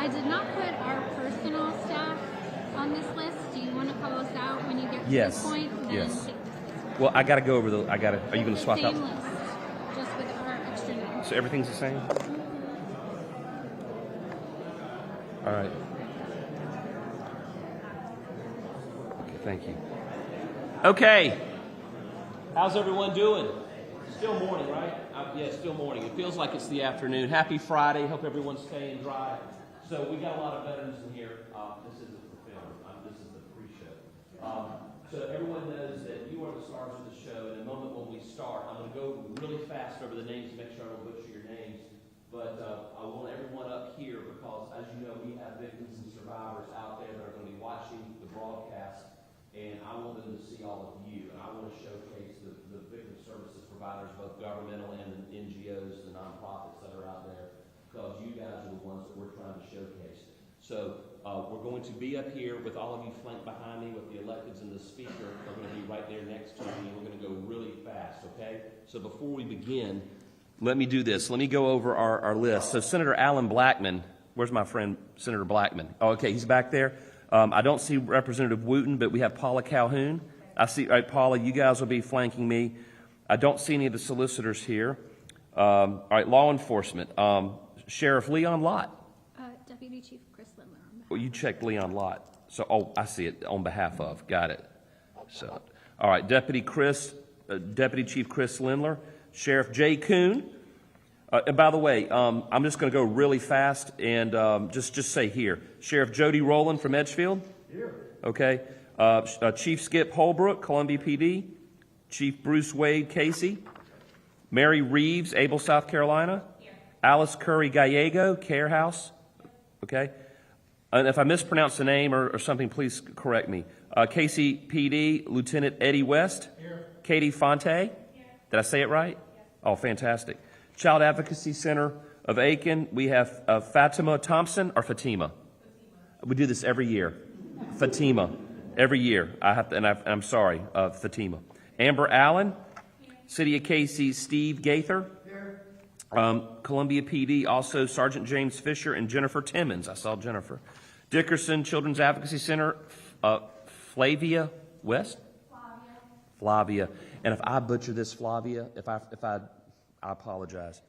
I did not put our personal staff on this list. Do you want to call us out when you get to Yes. this point? Then Yes. take this list. Well, I got to go over the. Are you going to swap out? Same list, just with our extra names. So everything's the same. All right. Okay, thank you. Okay. How's everyone doing? Still morning, right? Yeah, it's still morning. It feels like it's the afternoon. Happy Friday. Hope everyone's staying dry. So we got a lot of veterans in here. This isn't the film. This is the pre-show. So everyone knows that you are the stars of the show. In a moment when we start, I'm going to go really fast over the names to make sure I don't butcher your names. But I want everyone up here because, as you know, we have victims and survivors out there that are going to be watching the broadcast. And I want them to see all of you. And I want to showcase the victim services providers, both governmental and the NGOs, the nonprofits that are out there, because you guys are the ones that we're trying to showcase. So we're going to be up here with all of you flanked behind me with the electeds and the speaker. They're going to be right there next to me. We're going to go really fast, okay? So before we begin, let me do this. Let me go over our list. So Senator Alan Blackman, where's my friend Senator Blackman? Oh, okay, he's back there. I don't see Representative Wooten, but we have Paula Calhoun. I see, all right, Paula, you guys will be flanking me. I don't see any of the solicitors here. All right, law enforcement. Sheriff Leon Lott. Deputy Chief Chris Lindler. Well, you checked Leon Lott. So, oh, I see it, on behalf of. Got it. So, all right, Deputy Chief Chris Lindler. Sheriff Jay Kuhn. And by the way, I'm just going to go really fast and just say here. Sheriff Jody Rowland from Edgefield. Here. Okay. Chief Skip Holbrook, Columbia PD. Chief Bruce Wade Casey. Mary Reeves, Able, South Carolina. Here. Alice Curry Gallego, Care House. Okay. And if I mispronounce the name or something, please correct me. Casey PD, Lieutenant Eddie West. Here. Katie Fonte. Here. Did I say it right? Yes. Oh, fantastic. Child Advocacy Center of Aiken, we have Fatima Thompson or Fatima? Fatima. We do this every year. Fatima, every year. I'm sorry, Fatima. Amber Allen, City of Casey, Steve Gaither. Columbia PD, also Sergeant James Fisher and Jennifer Timmons. I saw Jennifer. Dickerson Children's Advocacy Center, Flavia West? Flavia. And if I butcher this, Flavia, I apologize.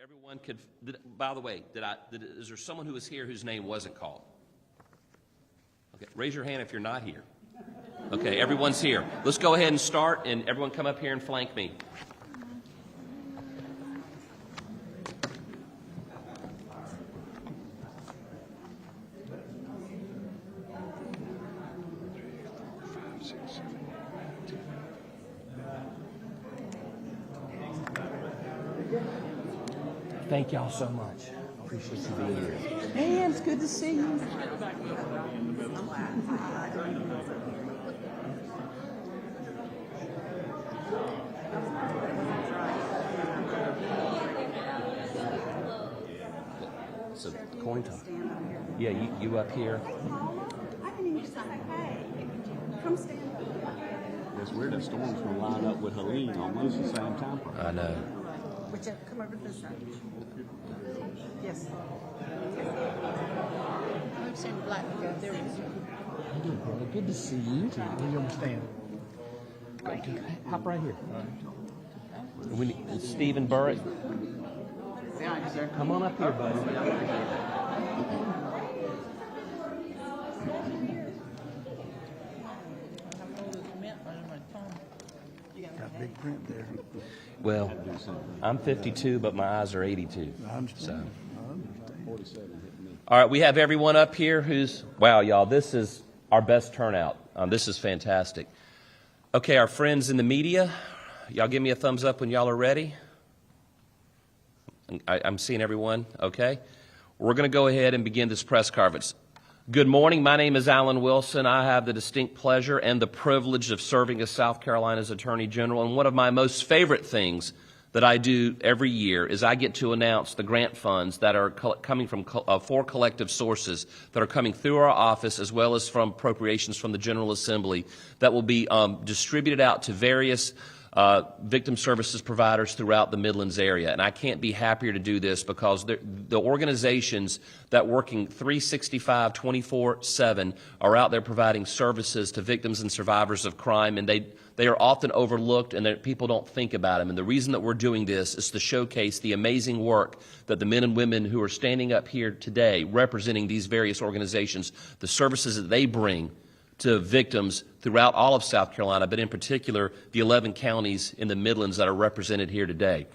Everyone could, by the way, is there someone who was here whose name wasn't called? Okay, raise your hand if you're not here. Okay, everyone's here. Let's go ahead and start, and everyone come up here and flank me. Thank y'all so much. Appreciate you being here. Hey, it's good to see you. So, coin toss. Yeah, you up here. Hey, Paula. I didn't even say hey. Come stand up. It's weird that Storm's going to line up with Helene almost the same time. I know. Whichever, come over this side. Yes. I've seen black go there. Good to see you. You understand? Hop right here. We need Stephen Burritt. Come on up here, buddy. Got big print there. Well, I'm 52, but my eyes are 82. I understand. So. I understand. 47 hitting me. All right, we have everyone up here who's, wow, y'all, this is our best turnout. This is fantastic. Okay, our friends in the media, y'all give me a thumbs up when y'all are ready. I'm seeing everyone, okay? We're going to go ahead and begin this press conference. Good morning. My name is Alan Wilson. I have the distinct pleasure and the privilege of serving as South Carolina's Attorney General. And one of my most favorite things that I do every year is I get to announce the grant funds that are coming from 4 collective sources that are coming through our office, as well as from appropriations from the General Assembly, that will be distributed out to various victim services providers throughout the Midlands area. And I can't be happier to do this because the organizations that working 365, 24/7 are out there providing services to victims and survivors of crime, and they are often overlooked and people don't think about them. And the reason that we're doing this is to showcase the amazing work that the men and women who are standing up here today representing these various organizations, the services that they bring to victims throughout all of South Carolina, but in particular the 11 counties in the Midlands that are represented here today.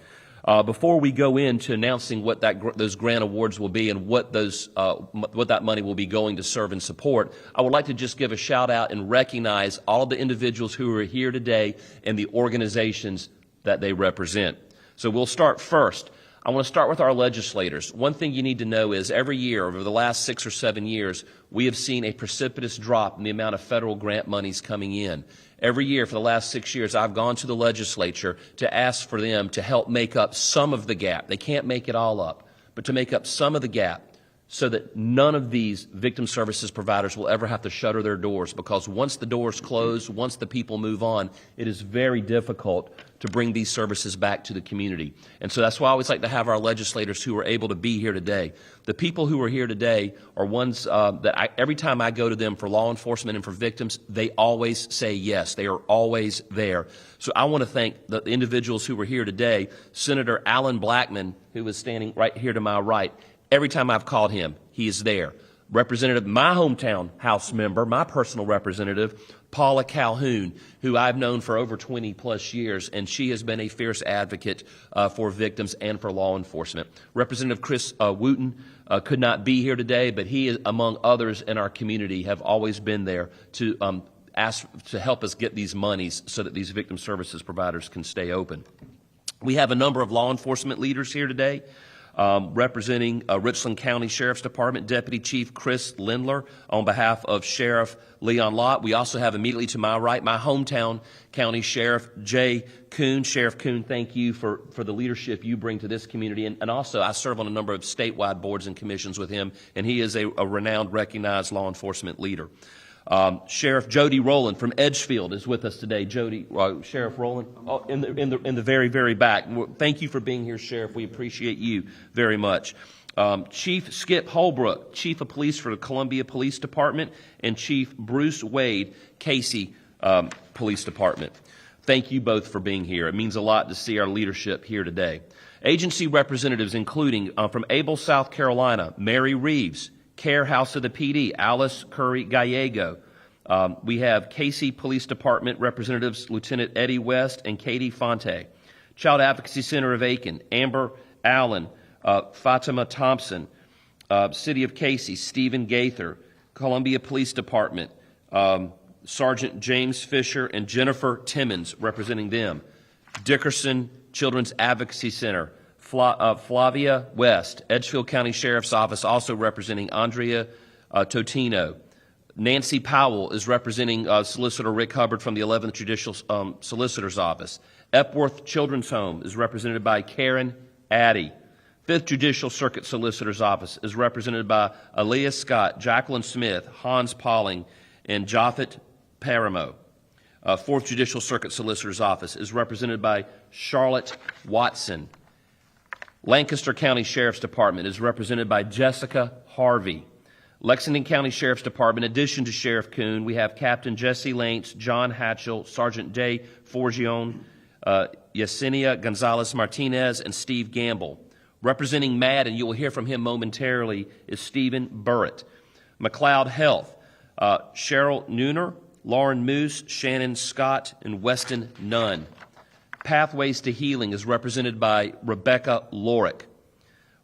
Before we go into announcing what those grant awards will be and what that money will be going to serve and support, I would like to just give a shout out and recognize all of the individuals who are here today and the organizations that they represent. So we'll start first. I want to start with our legislators. One thing you need to know is every year over the last 6 or 7 years, we have seen a precipitous drop in the amount of federal grant monies coming in. Every year for the last 6 years, I've gone to the legislature to ask for them to help make up some of the gap. They can't make it all up, but to make up some of the gap so that none of these victim services providers will ever have to shutter their doors, because once the doors close, once the people move on, it is very difficult to bring these services back to the community. And so that's why I always like to have our legislators who are able to be here today. The people who are here today are ones that every time I go to them for law enforcement and for victims, they always say yes. They are always there. So I want to thank the individuals who were here today. Senator Alan Blackman, who is standing right here to my right. Every time I've called him, he is there. Representative, my hometown House member, my personal representative, Paula Calhoun, who I've known for over 20 plus years, and she has been a fierce advocate for victims and for law enforcement. Representative Chris Wooten could not be here today, but he, among others in our community, have always been there to ask to help us get these monies so that these victim services providers can stay open. We have a number of law enforcement leaders here today. Representing Richland County Sheriff's Department, Deputy Chief Chris Lindler on behalf of Sheriff Leon Lott. We also have immediately to my right my hometown County Sheriff Jay Kuhn. Sheriff Kuhn, thank you for the leadership you bring to this community. And also I serve on a number of statewide boards and commissions with him, and he is a renowned, recognized law enforcement leader. Sheriff Jody Rowland from Edgefield is with us today. Jody, Sheriff Rowland, in the very, very back. Thank you for being here, Sheriff. We appreciate you very much. Chief Skip Holbrook, Chief of Police for the Columbia Police Department, and Chief Bruce Wade, Casey Police Department. Thank you both for being here. It means a lot to see our leadership here today. Agency representatives including from Able, South Carolina, Mary Reeves, Care House of the PD, Alice Curry Gallego. We have Casey Police Department representatives, Lieutenant Eddie West and Katie Fonte. Child Advocacy Center of Aiken, Amber Allen, Fatima Thompson. City of Casey, Stephen Gaither. Columbia Police Department, Sergeant James Fisher and Jennifer Timmons representing them. Dickerson Children's Advocacy Center, Flavia West. Edgefield County Sheriff's Office also representing Andrea Totino. Nancy Powell is representing Solicitor Rick Hubbard from the 11th Judicial Solicitor's Office. Epworth Children's Home is represented by Karen Addy. 5th Judicial Circuit Solicitor's Office is represented by Aaliyah Scott, Jacqueline Smith, Hans Pauling, and Japhet Paramo. 4th Judicial Circuit Solicitor's Office is represented by Charlotte Watson. Lancaster County Sheriff's Department is represented by Jessica Harvey. Lexington County Sheriff's Department, in addition to Sheriff Kuhn, we have Captain Jesse Lantz, John Hatchell, Sergeant Day Forgione, Yesenia Gonzalez Martinez, and Steve Gamble. Representing MAD, and you will hear from him momentarily, is Stephen Burrett. McLeod Health, Cheryl Nooner, Lauren Moose, Shannon Scott, and Weston Nunn. Pathways to Healing is represented by Rebecca Lorick.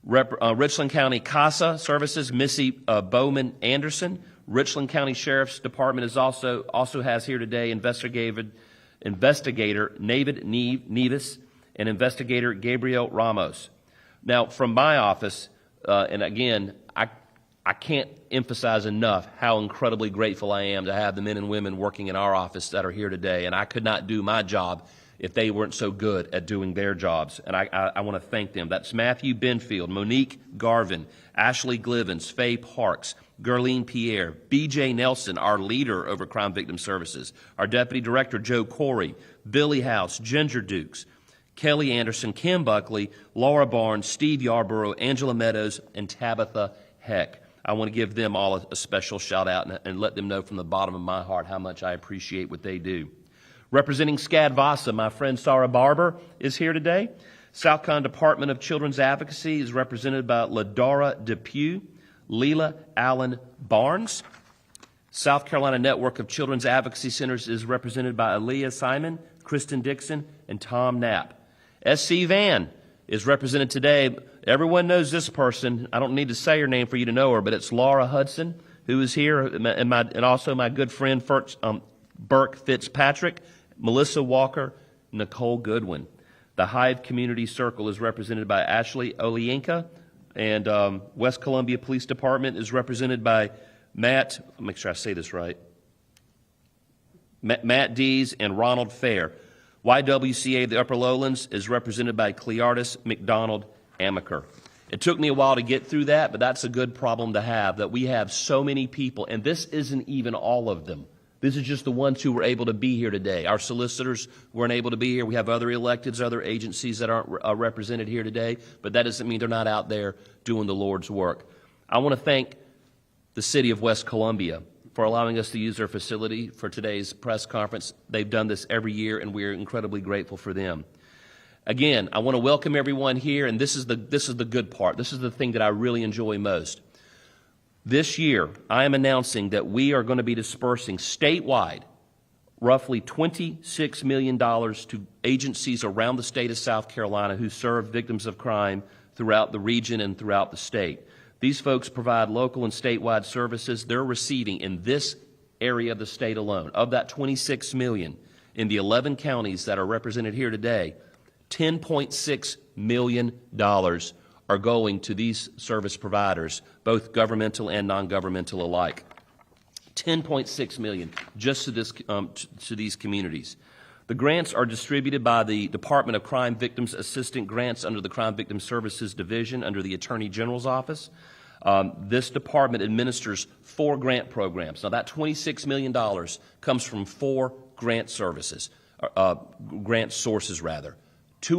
Richland County CASA Services, Missy Bowman Anderson. Richland County Sheriff's Department is also has here today investigator Navid Nevis and investigator Gabriel Ramos. Now, from my office, and again, I can't emphasize enough how incredibly grateful I am to have the men and women working in our office that are here today, and I could not do my job if they weren't so good at doing their jobs, and I want to thank them. That's Matthew Benfield, Monique Garvin, Ashley Glivens, Faye Parks, Gerline Pierre, B.J. Nelson, our leader over Crime Victim Services, our Deputy Director, Joe Corey, Billy House, Ginger Dukes, Kelly Anderson, Kim Buckley, Laura Barnes, Steve Yarborough, Angela Meadows, and Tabitha Heck. I want to give them all a special shout out and let them know from the bottom of my heart how much I appreciate what they do. Representing SCAD VASA, my friend Sarah Barber is here today. South Carolina Department of Children's Advocacy is represented by Ladara Depew, Leela Allen Barnes. South Carolina Network of Children's Advocacy Centers is represented by Aaliyah Simon, Kristen Dixon, and Tom Knapp. SC Van is represented today. Everyone knows this person. I don't need to say her name for you to know her, but it's Laura Hudson, who is here, and also my good friend Burke Fitzpatrick, Melissa Walker, Nicole Goodwin. The Hive Community Circle is represented by Ashley Olienka, and West Columbia Police Department is represented by Matt, I'll make sure I say this right, Matt Dees and Ronald Fair. YWCA of the Upper Lowlands is represented by Cleartis McDonald Amaker. It took me a while to get through that, but that's a good problem to have, that we have so many people, and this isn't even all of them. This is just the ones who were able to be here today. Our solicitors weren't able to be here. We have other electeds, other agencies that aren't represented here today, but that doesn't mean they're not out there doing the Lord's work. I want to thank the City of West Columbia for allowing us to use their facility for today's press conference. They've done this every year, and we're incredibly grateful for them. Again, I want to welcome everyone here, and this is the good part. This is the thing that I really enjoy most. This year, I am announcing that we are going to be dispersing statewide roughly $26 million to agencies around the state of South Carolina who serve victims of crime throughout the region and throughout the state. These folks provide local and statewide services. They're receiving in this area of the state alone, of that $26 million, in the 11 counties that are represented here today, $10.6 million are going to these service providers, both governmental and non-governmental alike. $10.6 million just to these communities. The grants are distributed by the Department of Crime Victims Assistant Grants under the Crime Victim Services Division under the Attorney General's Office. This department administers 4 grant programs. Now, that $26 million comes from 4 grant sources. 2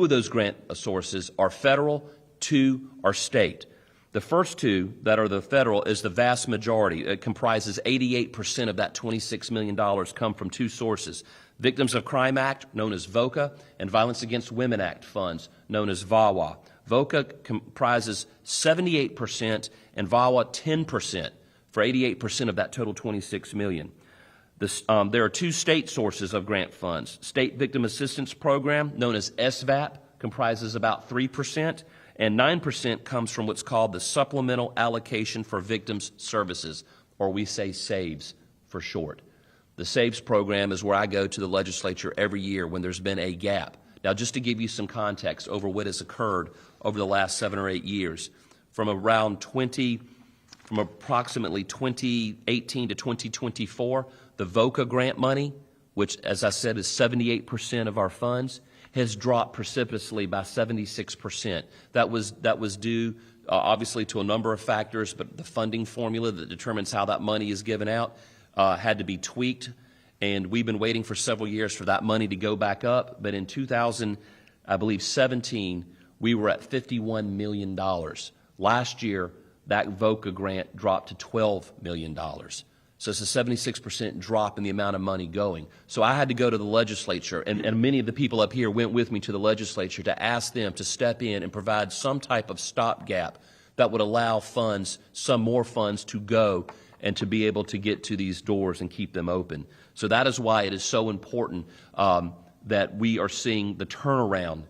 of those grant sources are federal, 2 are state. The first two that are the federal is the vast majority. It comprises 88% of that $26 million come from two sources. Victims of Crime Act, known as VOCA, and Violence Against Women Act funds, known as VAWA. VOCA comprises 78% and VAWA 10% for 88% of that total $26 million. There are two state sources of grant funds. State Victim Assistance Program, known as SVAP, comprises about 3%, and 9% comes from what's called the Supplemental Allocation for Victims Services, or we say SAVES for short. The SAVES program is where I go to the legislature every year when there's been a gap. Now, just to give you some context over what has occurred over the last 7 or 8 years, from approximately 2018 to 2024, the VOCA grant money, which, as I said, is 78% of our funds, has dropped precipitously by 76%. That was due, obviously, to a number of factors, but the funding formula that determines how that money is given out had to be tweaked, and we've been waiting for several years for that money to go back up. But in 2017, we were at $51 million. Last year, that VOCA grant dropped to $12 million. So it's a 76% drop in the amount of money going. So I had to go to the legislature, and many of the people up here went with me to the legislature to ask them to step in and provide some type of stopgap that would allow funds, some more funds, to go and to be able to get to these doors and keep them open. So that is why it is so important that we are seeing the turnaround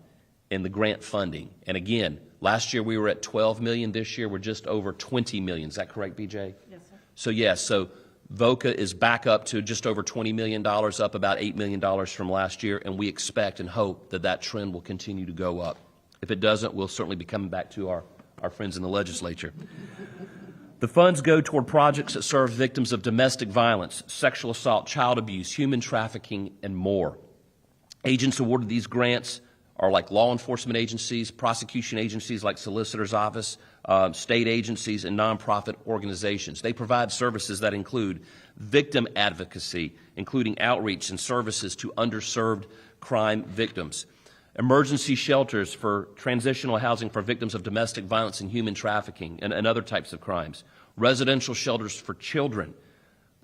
in the grant funding. And again, last year we were at $12 million. This year we're just over $20 million. Is that correct, BJ? Yes, sir. So yes, so VOCA is back up to just over $20 million, up about $8 million from last year, and we expect and hope that that trend will continue to go up. If it doesn't, we'll certainly be coming back to our friends in the legislature. The funds go toward projects that serve victims of domestic violence, sexual assault, child abuse, human trafficking, and more. Agents awarded these grants are like law enforcement agencies, prosecution agencies like Solicitor's Office, state agencies, and nonprofit organizations. They provide services that include victim advocacy, including outreach and services to underserved crime victims, emergency shelters for transitional housing for victims of domestic violence and human trafficking and other types of crimes, residential shelters for children.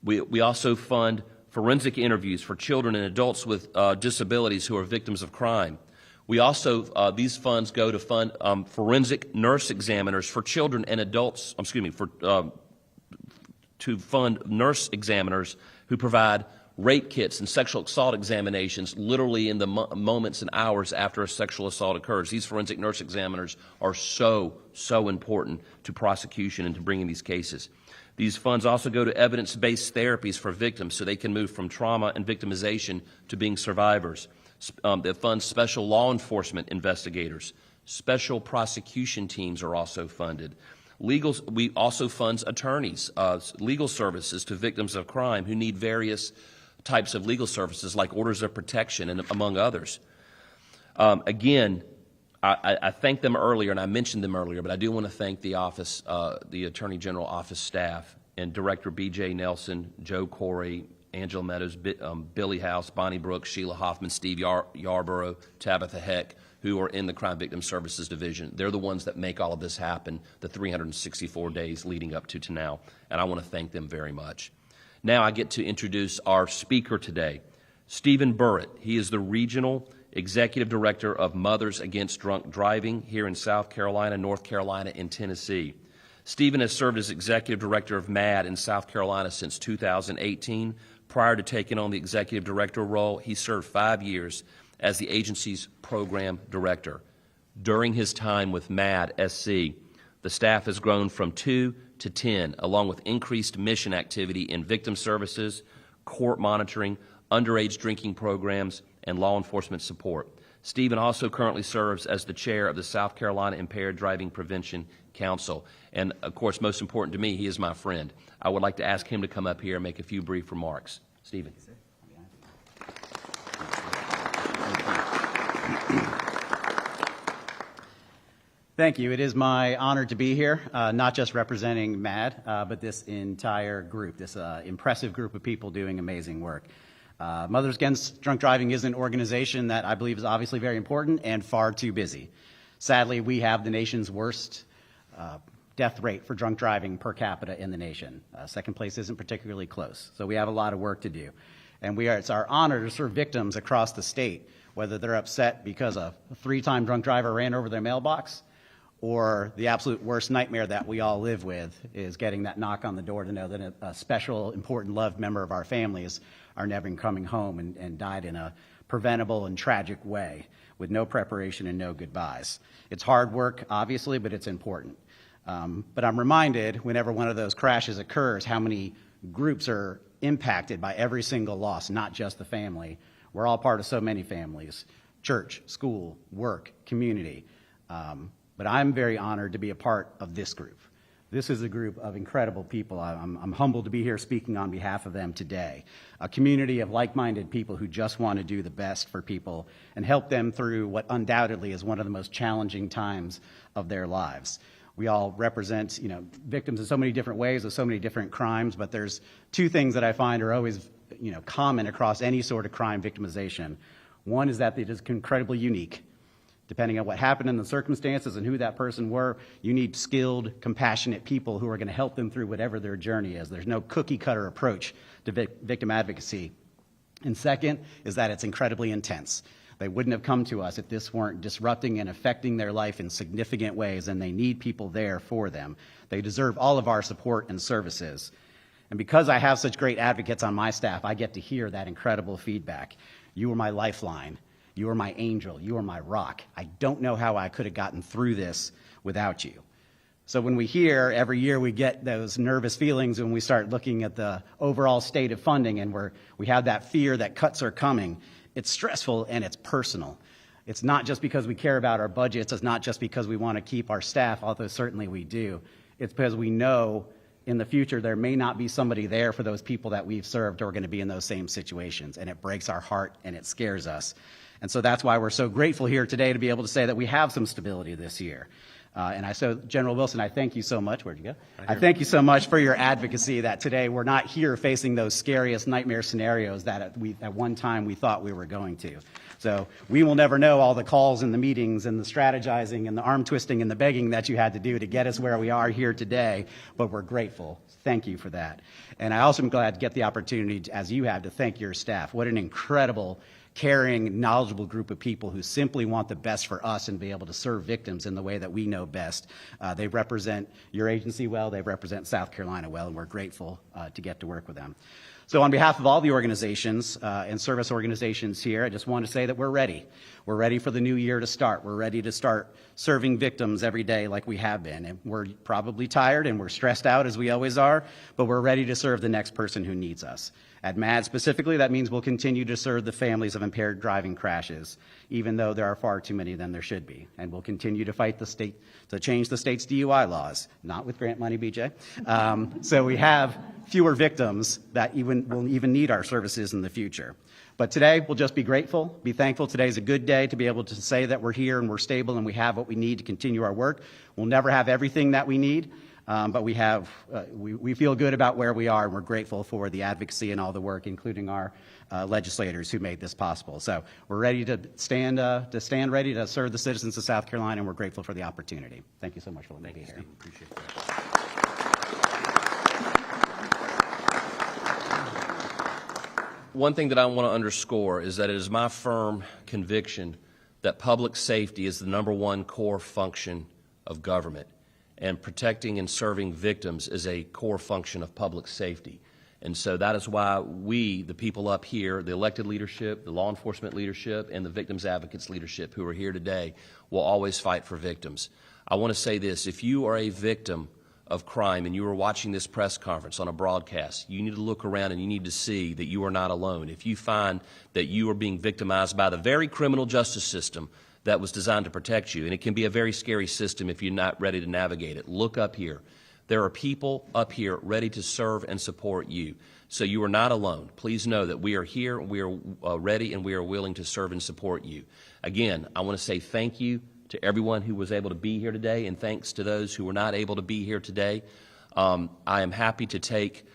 We also fund forensic interviews for children and adults with disabilities who are victims of crime. We also, these funds go to fund forensic nurse examiners for children and adults, to fund nurse examiners who provide rape kits and sexual assault examinations literally in the moments and hours after a sexual assault occurs. These forensic nurse examiners are so important to prosecution and to bringing these cases. These funds also go to evidence-based therapies for victims so they can move from trauma and victimization to being survivors. That funds special law enforcement investigators. Special prosecution teams are also funded. We also fund attorneys, legal services to victims of crime who need various types of legal services like orders of protection and among others. Again, I thanked them earlier and I mentioned them earlier, but I do want to thank the office, the Attorney General office staff and Director B.J. Nelson, Joe Corey, Angela Meadows, Billy House, Bonnie Brooks, Sheila Hoffman, Steve Yarborough, Tabitha Heck, who are in the Crime Victim Services Division. They're the ones that make all of this happen, the 364 days leading up to now, and I want to thank them very much. Now I get to introduce our speaker today, Stephen Burritt. He is the Regional Executive Director of Mothers Against Drunk Driving here in South Carolina, North Carolina, and Tennessee. Stephen has served as Executive Director of MAD in South Carolina since 2018. Prior to taking on the Executive Director role, he served 5 years as the agency's Program Director. During his time with MAD SC, the staff has grown from 2 to 10, along with increased mission activity in victim services, court monitoring, underage drinking programs, and law enforcement support. Stephen also currently serves as the chair of the South Carolina Impaired Driving Prevention Council. And, of course, most important to me, he is my friend. I would like to ask him to come up here and make a few brief remarks. Stephen. Thank you. It is my honor to be here, not just representing MAD, but this entire group, this impressive group of people doing amazing work. Mothers Against Drunk Driving is an organization that I believe is obviously very important and far too busy. Sadly, we have the nation's worst death rate for drunk driving per capita in the nation. Second place isn't particularly close, so we have a lot of work to do. And it's our honor to serve victims across the state, whether they're upset because a 3-time drunk driver ran over their mailbox, or the absolute worst nightmare that we all live with is getting that knock on the door to know that a special, important, loved member of our families are never coming home and died in a preventable and tragic way with no preparation and no goodbyes. It's hard work, obviously, but it's important. But I'm reminded whenever one of those crashes occurs how many groups are impacted by every single loss, not just the family. We're all part of so many families: church, school, work, community. But I'm very honored to be a part of this group. This is a group of incredible people. I'm humbled to be here speaking on behalf of them today. A community of like-minded people who just want to do the best for people and help them through what undoubtedly is one of the most challenging times of their lives. We all represent, victims in so many different ways of so many different crimes, but there's two things that I find are always, common across any sort of crime victimization. One is that it is incredibly unique. Depending on what happened in the circumstances and who that person were, you need skilled, compassionate people who are going to help them through whatever their journey is. There's no cookie-cutter approach to victim advocacy. And second is that it's incredibly intense. They wouldn't have come to us if this weren't disrupting and affecting their life in significant ways, and they need people there for them. They deserve all of our support and services. And because I have such great advocates on my staff, I get to hear that incredible feedback. You are my lifeline. You are my angel. You are my rock. I don't know how I could have gotten through this without you. So when we hear every year, we get those nervous feelings when we start looking at the overall state of funding, and we have that fear that cuts are coming. It's stressful and it's personal. It's not just because we care about our budgets. It's not just because we want to keep our staff, although certainly we do. It's because we know in the future there may not be somebody there for those people that we've served who are going to be in those same situations, and it breaks our heart and it scares us. And so that's why we're so grateful here today to be able to say that we have some stability this year. General Wilson, I thank you so much. Where'd you go? I thank you so much for your advocacy that today we're not here facing those scariest nightmare scenarios that at one time we thought we were going to. So we will never know all the calls and the meetings and the strategizing and the arm twisting and the begging that you had to do to get us where we are here today, but we're grateful. Thank you for that. And I also am glad to get the opportunity, as you have, to thank your staff. What an incredible, caring, knowledgeable group of people who simply want the best for us and be able to serve victims in the way that we know best. They represent your agency well, they represent South Carolina well, and we're grateful to get to work with them. So on behalf of all the organizations and service organizations here, I just want to say that we're ready. We're ready for the new year to start. We're ready to start serving victims every day like we have been. And we're probably tired and we're stressed out as we always are, but we're ready to serve the next person who needs us. At MAD specifically, that means we'll continue to serve the families of impaired driving crashes, even though there are far too many than there should be. And we'll continue to fight the state to change the state's DUI laws, not with grant money, BJ. So we have fewer victims that will even need our services in the future. But today, we'll just be grateful, be thankful. Today's a good day to be able to say that we're here and we're stable and we have what we need to continue our work. We'll never have everything that we need. But we feel good about where we are, and we're grateful for the advocacy and all the work, including our legislators who made this possible. So we're ready to stand ready to serve the citizens of South Carolina, and we're grateful for the opportunity. Thank you so much for letting me be here. Appreciate that. One thing that I want to underscore is that it is my firm conviction that public safety is the #1 core function of government. And protecting and serving victims is a core function of public safety. And so that is why we, the people up here, the elected leadership, the law enforcement leadership, and the victims advocates leadership who are here today will always fight for victims. I want to say this: if you are a victim of crime and you are watching this press conference on a broadcast, you need to look around and you need to see that you are not alone. If you find that you are being victimized by the very criminal justice system that was designed to protect you, and it can be a very scary system if you're not ready to navigate it, look up here. There are people up here ready to serve and support you. So you are not alone. Please know that we are here, we are ready, and we are willing to serve and support you. Again, I want to say thank you to everyone who was able to be here today, and thanks to those who were not able to be here today. I am happy to take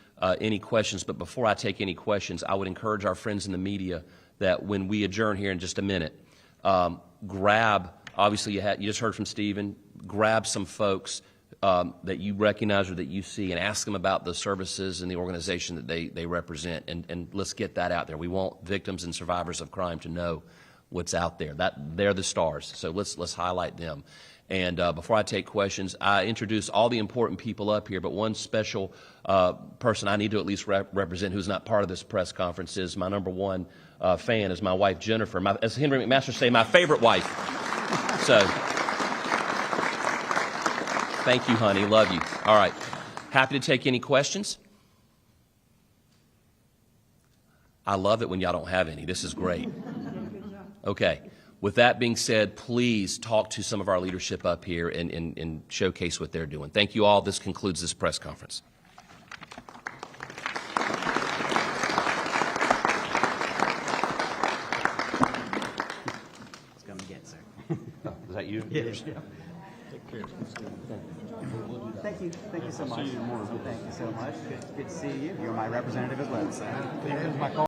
any questions, but before I take any questions, I would encourage our friends in the media that when we adjourn here in just a minute, obviously you just heard from Stephen, grab some folks that you recognize or that you see, and ask them about the services and the organization that they represent, and let's get that out there. We want victims and survivors of crime to know what's out there. That they're the stars, so let's highlight them. And before I take questions, I introduce all the important people up here, but one special person I need to at least represent who's not part of this press conference is my number one fan, is my wife Jennifer. As Henry McMaster say, my favorite wife. So, thank you, honey. Love you. All right. Happy to take any questions. I love it when y'all don't have any. This is great. Okay. With that being said, please talk to some of our leadership up here and showcase what they're doing. Thank you all. This concludes this press conference. Let's come again, sir. Is that you? Yes. Thank you. Thank you so much. Thank you so much. Good to see you. You're my representative as well, so.